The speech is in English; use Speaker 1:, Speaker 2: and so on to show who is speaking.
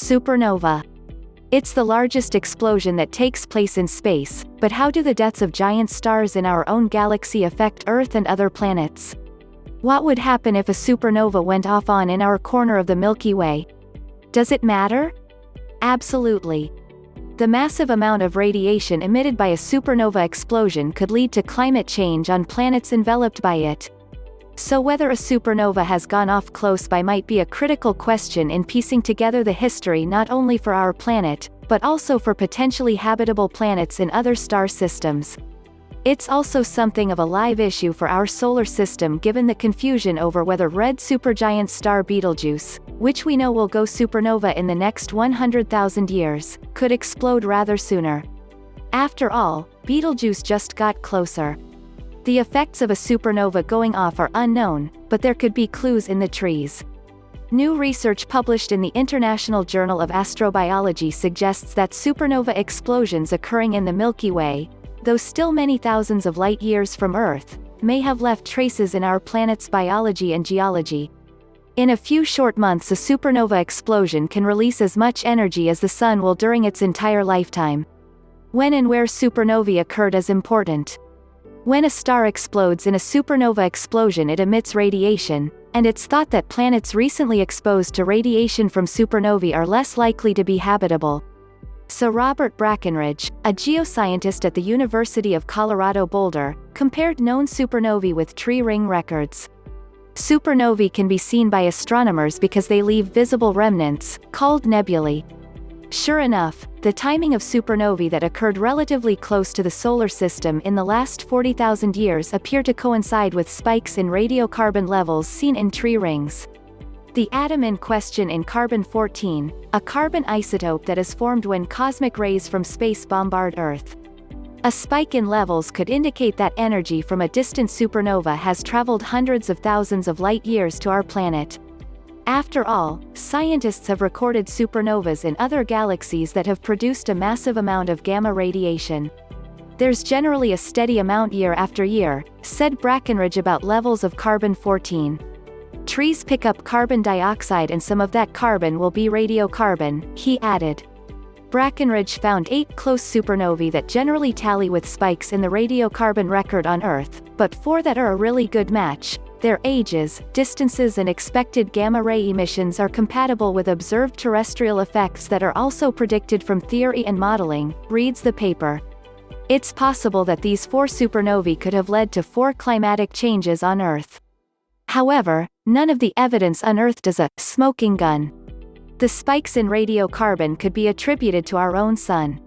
Speaker 1: Supernova. It's the largest explosion that takes place in space, but how do the deaths of giant stars in our own galaxy affect Earth and other planets? What would happen if a supernova went off in our corner of the Milky Way? Does it matter? Absolutely. The massive amount of radiation emitted by a supernova explosion could lead to climate change on planets enveloped by it. So whether a supernova has gone off close by might be a critical question in piecing together the history not only for our planet, but also for potentially habitable planets in other star systems. It's also something of a live issue for our solar system given the confusion over whether red supergiant star Betelgeuse, which we know will go supernova in the next 100,000 years, could explode rather sooner. After all, Betelgeuse just got closer. The effects of a supernova going off are unknown, but there could be clues in the trees. New research published in the International Journal of Astrobiology suggests that supernova explosions occurring in the Milky Way, though still many thousands of light years from Earth, may have left traces in our planet's biology and geology. In a few short months, a supernova explosion can release as much energy as the Sun will during its entire lifetime. When and where supernovae occurred is important. When a star explodes in a supernova explosion, it emits radiation, and it's thought that planets recently exposed to radiation from supernovae are less likely to be habitable. So Robert Brakenridge, a geoscientist at the University of Colorado Boulder, compared known supernovae with tree ring records. Supernovae can be seen by astronomers because they leave visible remnants, called nebulae. Sure enough, the timing of supernovae that occurred relatively close to the solar system in the last 40,000 years appear to coincide with spikes in radiocarbon levels seen in tree rings. The atom in question is carbon-14, a carbon isotope that is formed when cosmic rays from space bombard Earth. A spike in levels could indicate that energy from a distant supernova has traveled hundreds of thousands of light years to our planet. After all, scientists have recorded supernovas in other galaxies that have produced a massive amount of gamma radiation. There's generally a steady amount year after year, said Brakenridge about levels of carbon-14. Trees pick up carbon dioxide and some of that carbon will be radiocarbon, he added. Brakenridge found 8 close supernovae that generally tally with spikes in the radiocarbon record on Earth, but 4 that are a really good match. Their ages, distances and expected gamma-ray emissions are compatible with observed terrestrial effects that are also predicted from theory and modeling, reads the paper. It's possible that these 4 supernovae could have led to 4 climatic changes on Earth. However, none of the evidence unearthed is a smoking gun. The spikes in radiocarbon could be attributed to our own Sun.